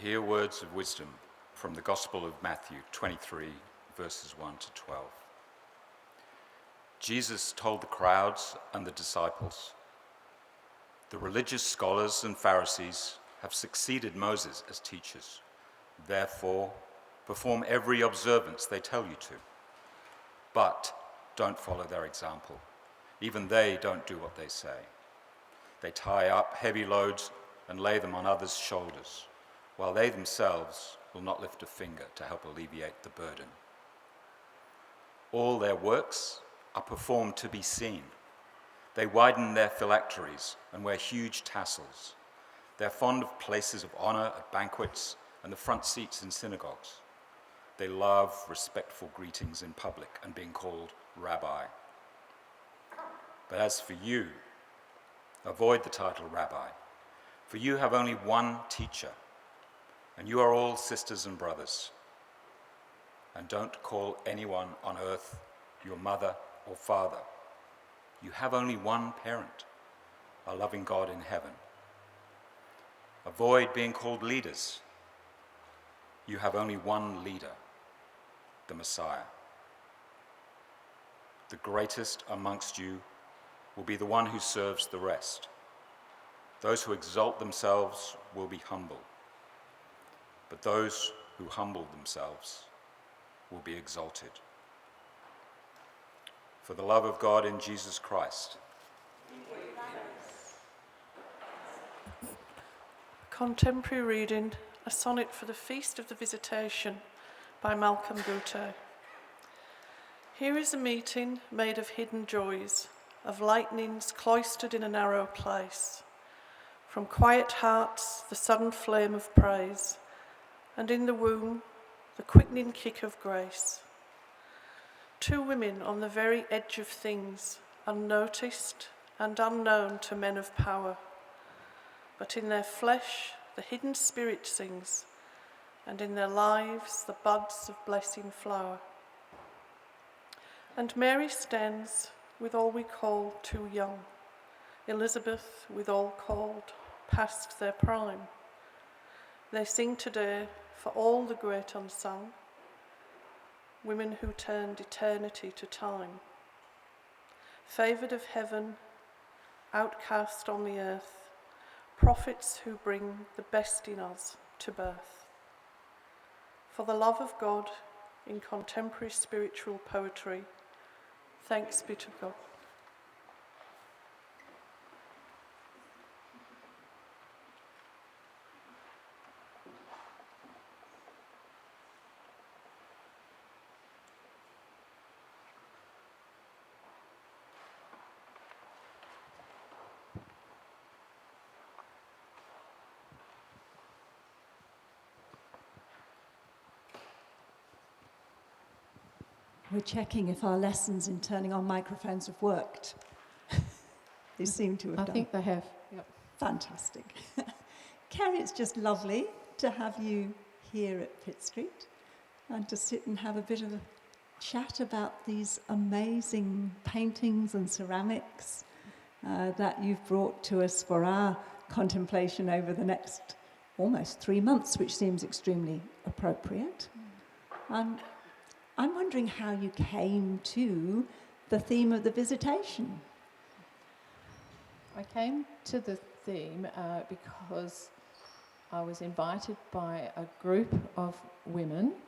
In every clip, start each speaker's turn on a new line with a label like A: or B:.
A: Hear words of wisdom from the Gospel of Matthew 23, verses 1 to 12. Jesus told the crowds and the disciples, "The religious scholars and Pharisees have succeeded Moses as teachers. Therefore, perform every observance they tell you to. But don't follow their example. Even they don't do what they say. They tie up heavy loads and lay them on others' shoulders, while they themselves will not lift a finger to help alleviate the burden. All their works are performed to be seen. They widen their phylacteries and wear huge tassels. They're fond of places of honor at banquets and the front seats in synagogues. They love respectful greetings in public and being called rabbi. But as for you, avoid the title rabbi, for you have only one teacher, and you are all sisters and brothers. And don't call anyone on earth your mother or father. You have only one parent, a loving God in heaven. Avoid being called leaders. You have only one leader, the Messiah. The greatest amongst you will be the one who serves the rest. Those who exalt themselves will be humble, but those who humble themselves will be exalted. For the love of God in Jesus Christ."
B: Contemporary reading, a sonnet for the Feast of the Visitation by Malcolm Goutet. Here is a meeting made of hidden joys, of lightnings cloistered in a narrow place. From quiet hearts the sudden flame of praise, and in the womb the quickening kick of grace. Two women on the very edge of things, unnoticed and unknown to men of power. But in their flesh the hidden spirit sings, and in their lives the buds of blessing flower. And Mary stands with all we call too young, Elizabeth with all called past their prime. They sing today for all the great unsung, women who turned eternity to time. Favoured of heaven, outcast on the earth, prophets who bring the best in us to birth. For the love of God in contemporary spiritual poetry, thanks be to God.
C: We're checking if our lessons in turning on microphones have worked. They seem to have done.
D: I think they have. Yep.
C: Fantastic. Kerry, it's just lovely to have you here at Pitt Street and to sit and have a bit of a chat about these amazing paintings and ceramics that you've brought to us for our contemplation over the next almost 3 months, which seems extremely appropriate. I'm wondering how you came to the theme of the visitation.
D: I came to the theme because I was invited by a group of women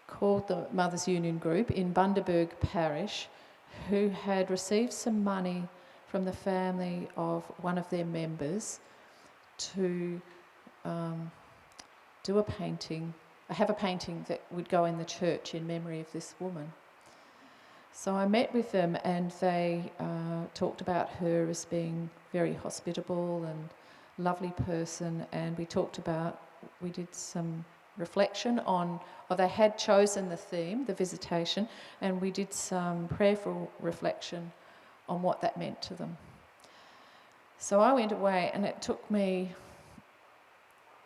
D: called the Mothers Union Group in Bundaberg Parish, who had received some money from the family of one of their members to do a painting. I have a painting that would go in the church in memory of this woman. So I met with them and they talked about her as being very hospitable and lovely person, and we did some reflection on, or they had chosen the theme, the visitation, and we did some prayerful reflection on what that meant to them. So I went away and it took me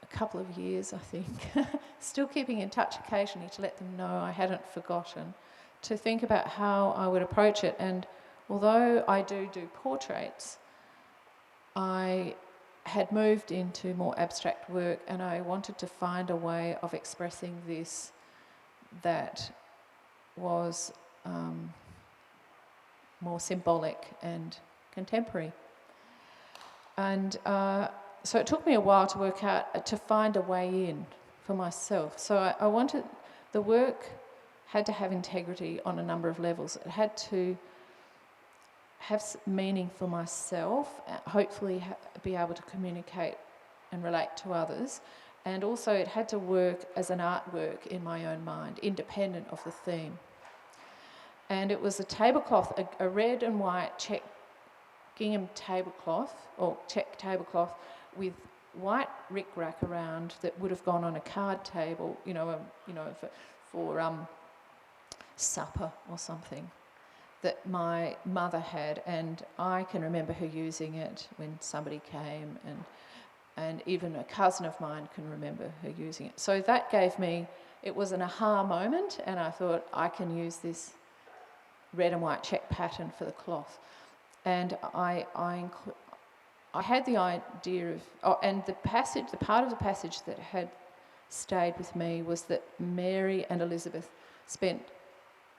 D: a couple of years, I think, still keeping in touch occasionally to let them know I hadn't forgotten, to think about how I would approach it. And although I do portraits, I had moved into more abstract work, and I wanted to find a way of expressing this that was more symbolic and contemporary. And so it took me a while to work out, to find a way in for myself. So I wanted, the work had to have integrity on a number of levels. It had to have meaning for myself, hopefully be able to communicate and relate to others, and also it had to work as an artwork in my own mind, independent of the theme. And it was a tablecloth, a red and white check gingham tablecloth, or check tablecloth, with white rickrack around that would have gone on a card table, for supper or something, that my mother had, and I can remember her using it when somebody came, and even a cousin of mine can remember her using it. So that gave me, it was an aha moment, and I thought I can use this red and white check pattern for the cloth. And I had the idea of, and the part of the passage that had stayed with me was that Mary and Elizabeth spent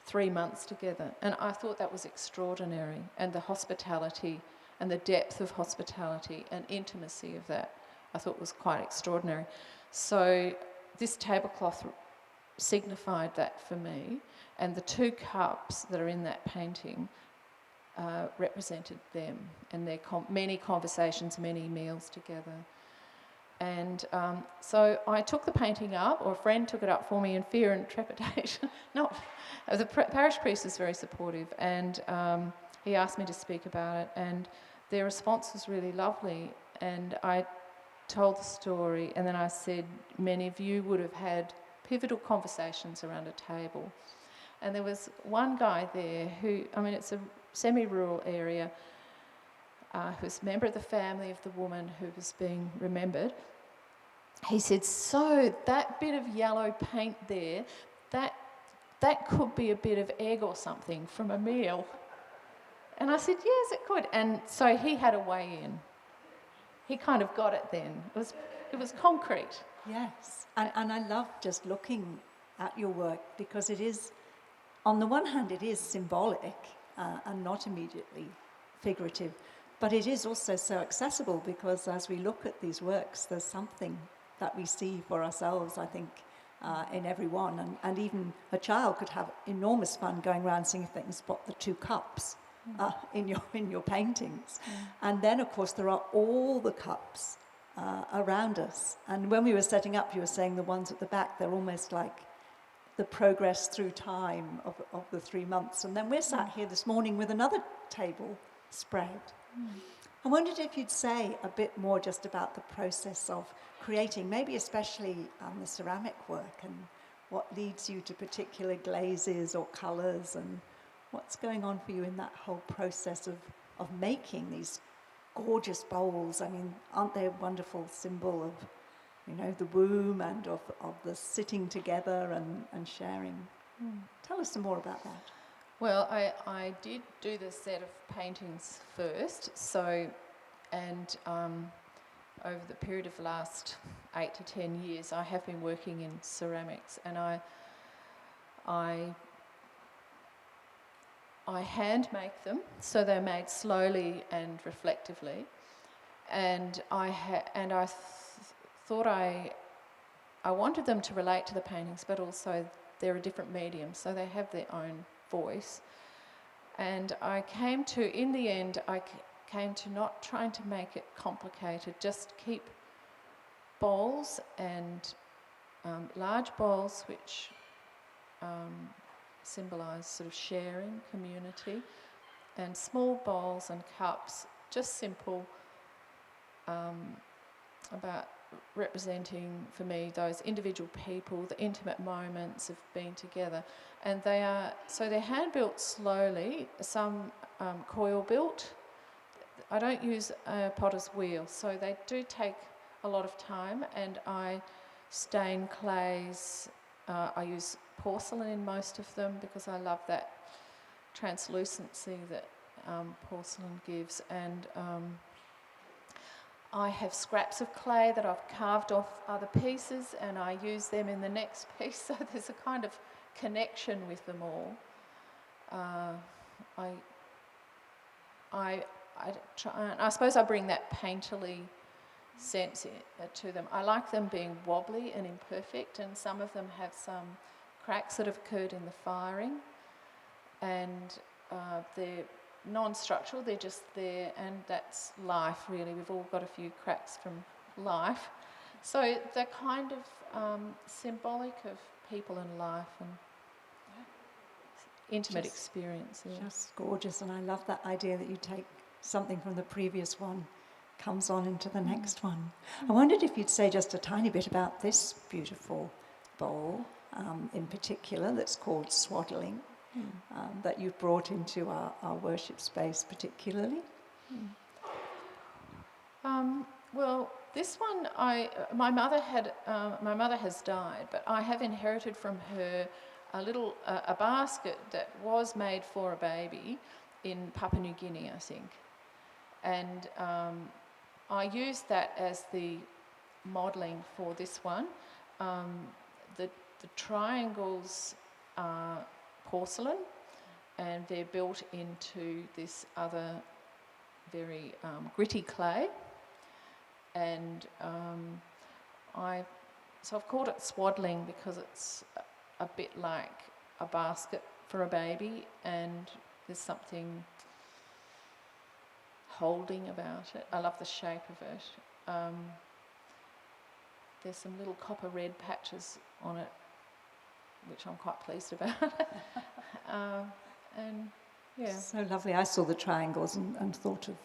D: 3 months together, and I thought that was extraordinary, and the hospitality and the depth of hospitality and intimacy of that I thought was quite extraordinary. So this tablecloth signified that for me, and the 2 cups that are in that painting represented them and their many conversations, many meals together. And so I took the painting up, or a friend took it up for me in fear and trepidation. The parish priest is very supportive, and he asked me to speak about it, and their response was really lovely. And I told the story, and then I said, many of you would have had pivotal conversations around a table. And there was one guy there who, it's a semi-rural area, who was a member of the family of the woman who was being remembered. He said, so that bit of yellow paint there, that could be a bit of egg or something from a meal. And I said, yes, it could. And so he had a way in. He kind of got it then. It was concrete.
C: Yes, and I love just looking at your work, because it is, on the one hand, it is symbolic and not immediately figurative, but it is also so accessible, because as we look at these works, there's something that we see for ourselves, I think, in every one. And even a child could have enormous fun going around seeing if they can spot the 2 cups in your paintings. And then, of course, there are all the cups around us. And when we were setting up, you were saying the ones at the back, they're almost like the progress through time of the 3 months. And then we're sat here this morning with another table spread. I wondered if you'd say a bit more just about the process of creating, maybe especially the ceramic work, and what leads you to particular glazes or colours, and what's going on for you in that whole process of making these gorgeous bowls. Aren't they a wonderful symbol of, the womb and of the sitting together and sharing? Tell us some more about that.
D: Well, I did do the set of paintings first, and over the period of the last 8 to 10 years, I have been working in ceramics, and I hand make them, so they're made slowly and reflectively, and I thought I wanted them to relate to the paintings, but also they're a different medium, so they have their own voice. And in the end, I came to not trying to make it complicated, just keep bowls and large bowls which symbolise sort of sharing, community, and small bowls and cups, just simple, about representing for me those individual people, the intimate moments of being together. And they're hand built slowly, some coil built. I don't use a potter's wheel, so they do take a lot of time, and I stain clays. I use porcelain in most of them because I love that translucency that porcelain gives, and I have scraps of clay that I've carved off other pieces, and I use them in the next piece. So there's a kind of connection with them all. I suppose I bring that painterly sense to them. I like them being wobbly and imperfect, and some of them have some cracks that have occurred in the firing, and they're non-structural, they're just there, and that's life really. We've all got a few cracks from life. So they're kind of symbolic of people and life and intimate experiences.
C: Just gorgeous, and I love that idea that you take something from the previous one, comes on into the next one. I wondered if you'd say just a tiny bit about this beautiful bowl in particular that's called Swaddling, that you've brought into our worship space particularly.
D: Well, this one, my mother has died, but I have inherited from her a basket that was made for a baby in Papua New Guinea, I think, and I used that as the modelling for this one. The triangles are porcelain, and they're built into this other very gritty clay, and so I've called it Swaddling because it's a bit like a basket for a baby, and there's something holding about it. I love the shape of it. There's some little copper red patches on it, which I'm quite pleased about. And yeah.
C: So lovely. I saw the triangles and thought of,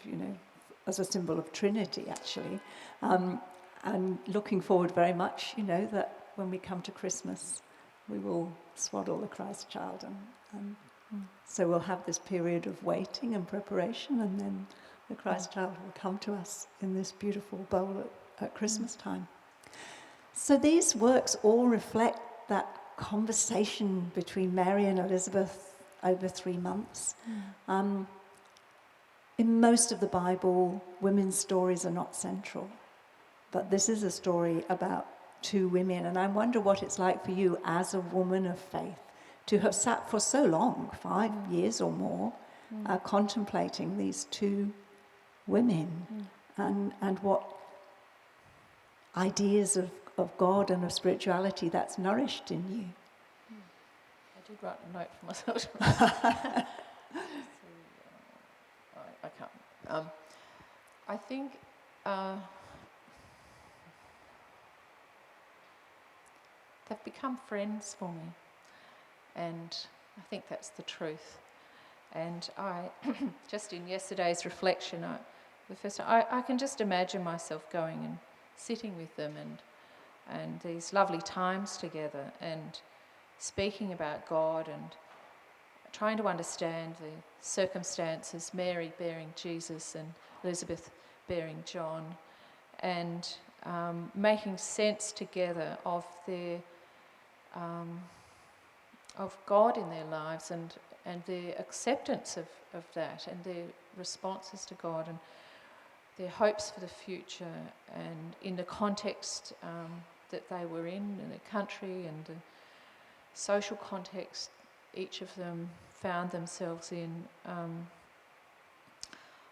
C: as a symbol of Trinity, actually. And looking forward very much, that when we come to Christmas, we will swaddle the Christ child. And so we'll have this period of waiting and preparation, and then the Christ child will come to us in this beautiful bowl at Christmas time. So these works all reflect that conversation between Mary and Elizabeth over 3 months. In most of the Bible, women's stories are not central, but this is a story about 2 women, and I wonder what it's like for you as a woman of faith to have sat for so long, 5 years or more, contemplating these 2 women and what ideas of God and of spirituality that's nourished in you.
D: I did write a note for myself. I can't. I think they've become friends for me, and I think that's the truth. And I, just in yesterday's reflection, I can just imagine myself going and sitting with them and these lovely times together and speaking about God and trying to understand the circumstances, Mary bearing Jesus and Elizabeth bearing John, and making sense together of their of God in their lives and their acceptance of that and their responses to God and their hopes for the future, and in the context that they were in the country and the social context each of them found themselves in.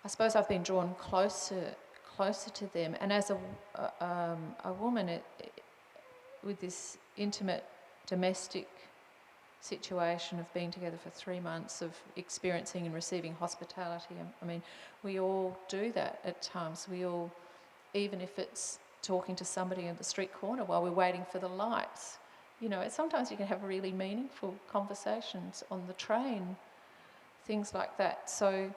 D: I suppose I've been drawn closer to them, and as a woman with this intimate domestic situation of being together for 3 months, of experiencing and receiving hospitality. I mean, we all do that at times. We all, even if it's talking to somebody in the street corner while we're waiting for the lights, sometimes you can have really meaningful conversations on the train, things like that. So,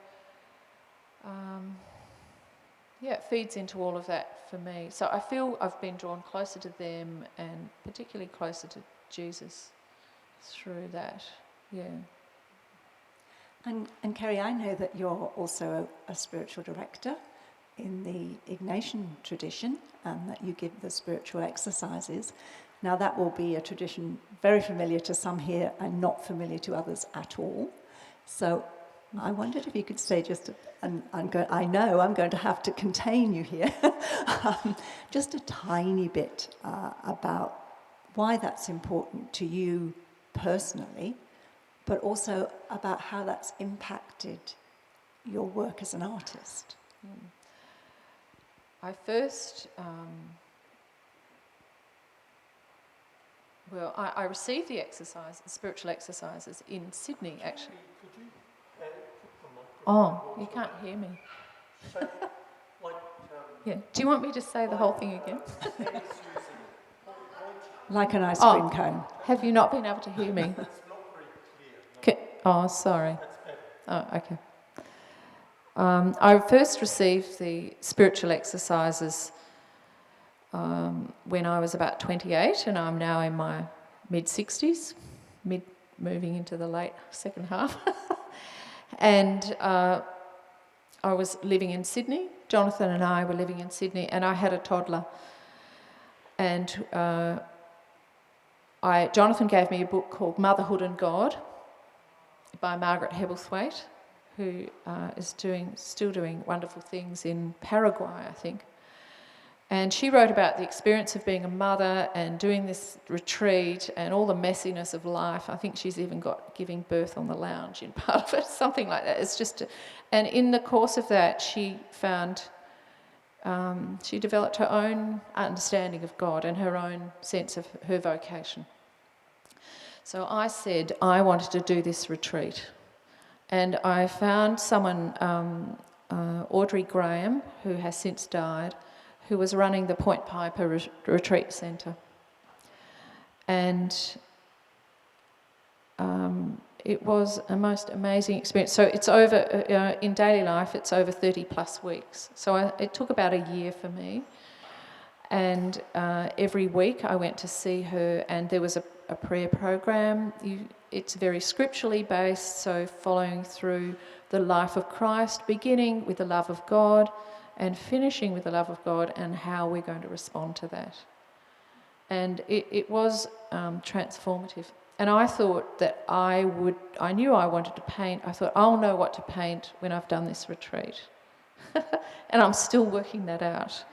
D: it feeds into all of that for me. So I feel I've been drawn closer to them and particularly closer to Jesus through that,
C: And Kerry, I know that you're also a spiritual director in the Ignatian tradition, and that you give the spiritual exercises. Now that will be a tradition very familiar to some here and not familiar to others at all. So I wondered if you could say just, and I know I'm going to have to contain you here, just a tiny bit about why that's important to you personally, but also about how that's impacted your work as an artist.
D: I first, I received the spiritual exercises in Sydney, actually.
E: Could you put the
D: Oh,
E: microphone
D: you can't hear me.
E: So, like,
D: Yeah. Do you want me to say the whole thing again?
E: Penny's using
C: Like an ice cream cone.
D: Have you not been able to hear me?
E: it's not very clear.
D: Oh, sorry.
E: That's better.
D: Oh, okay. I first received the spiritual exercises when I was about 28, and I'm now in my mid-60s, moving into the late second half. And I was living in Sydney. Jonathan and I were living in Sydney, and I had a toddler. And Jonathan gave me a book called Motherhood and God by Margaret Hebblethwaite, who is still doing wonderful things in Paraguay, I think. And she wrote about the experience of being a mother and doing this retreat and all the messiness of life. I think she's even got giving birth on the lounge in part of it, something like that. It's just, and in the course of that, she found, she developed her own understanding of God and her own sense of her vocation. So I said I wanted to do this retreat. And I found someone, Audrey Graham, who has since died, who was running the Point Piper Retreat Centre. And it was a most amazing experience. So it's over, in daily life, it's over 30 plus weeks. So it took about a year for me. And every week I went to see her, and there was a prayer program. It's very scripturally based, so following through the life of Christ, beginning with the love of God and finishing with the love of God and how we're going to respond to that. And it was transformative. And I thought that I knew I wanted to paint. I thought, I'll know what to paint when I've done this retreat. And I'm still working that out.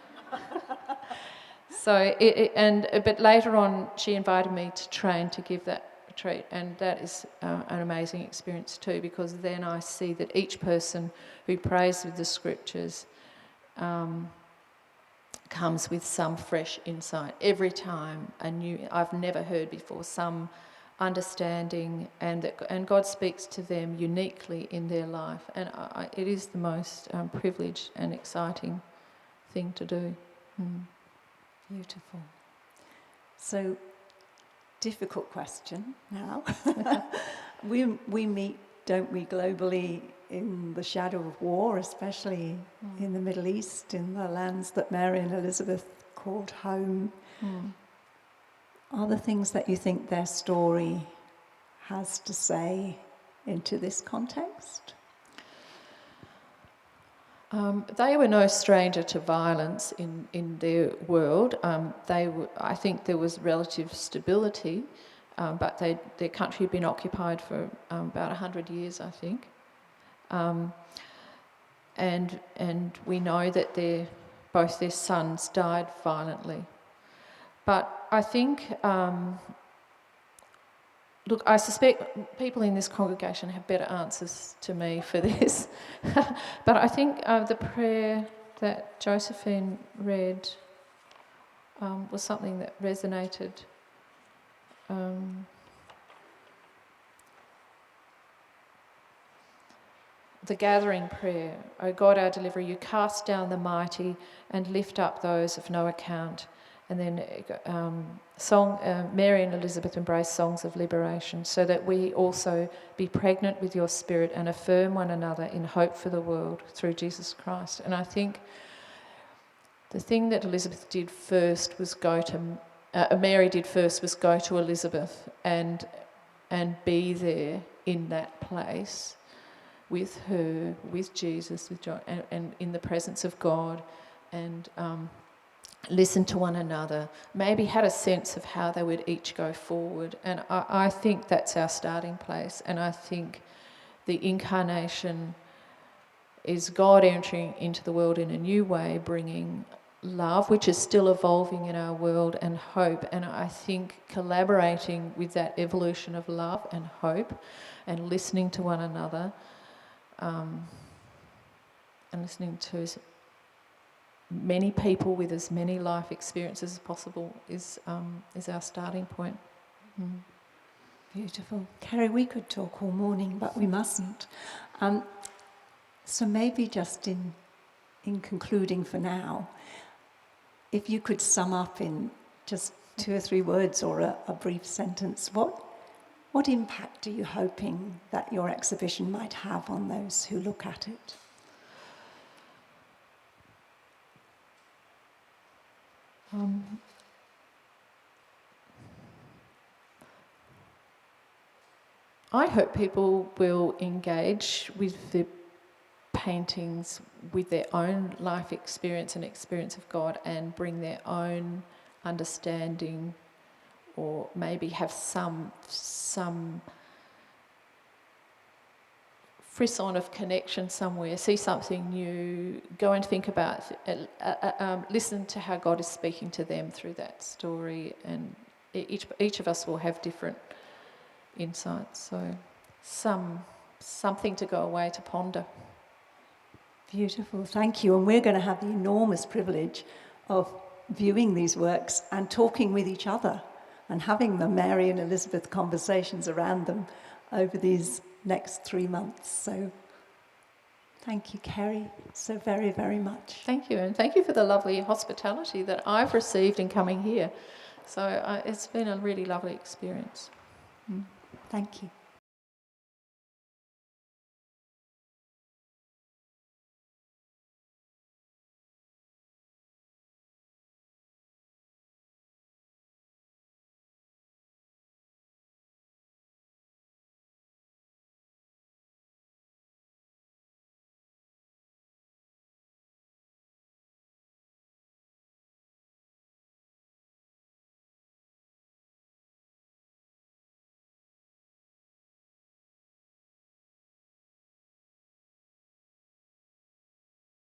D: But later on, she invited me to train to give that retreat, and that is an amazing experience too, because then I see that each person who prays with the scriptures comes with some fresh insight every time, I've never heard before, some understanding, and God speaks to them uniquely in their life, and it is the most privileged and exciting thing to do.
C: Beautiful. So, difficult question now. we meet, don't we, globally in the shadow of war, especially in the Middle East, in the lands that Mary and Elizabeth called home. Are there things that you think their story has to say into this context?
D: They were no stranger to violence in their world. I think there was relative stability, but their country had been occupied for about 100 years, I think. And we know that both their sons died violently. But I think, look, I suspect people in this congregation have better answers to me for this. But I think the prayer that Josephine read was something that resonated. The gathering prayer, O God, our deliverer, you cast down the mighty and lift up those of no account. And then Mary and Elizabeth embrace songs of liberation, so that we also be pregnant with your spirit and affirm one another in hope for the world through Jesus Christ. And I think the thing that Elizabeth did first was Mary did first was go to Elizabeth and be there in that place with her, with Jesus, with John, and in the presence of God, and listen to one another, maybe had a sense of how they would each go forward. And I think that's our starting place. And I think the incarnation is God entering into the world in a new way, bringing love, which is still evolving in our world, and hope. And I think collaborating with that evolution of love and hope and listening to one another and listening to as many people with as many life experiences as possible is our starting point. Mm.
C: Beautiful. Kerry, we could talk all morning, but we mustn't. So maybe just in concluding for now, if you could sum up in just 2 or 3 words or a brief sentence, what impact are you hoping that your exhibition might have on those who look at it?
D: I hope people will engage with the paintings with their own life experience and experience of God, and bring their own understanding, or maybe have some frisson of connection somewhere, see something new, go and think about, listen to how God is speaking to them through that story, and each of us will have different insights. So something to go away to ponder.
C: Beautiful, thank you. And we're going to have the enormous privilege of viewing these works and talking with each other and having the Mary and Elizabeth conversations around them over these next 3 months. So thank you, Kerry, so very, very much.
D: Thank you, and thank you for the lovely hospitality that I've received in coming here. So it's been a really lovely experience.
C: Thank you.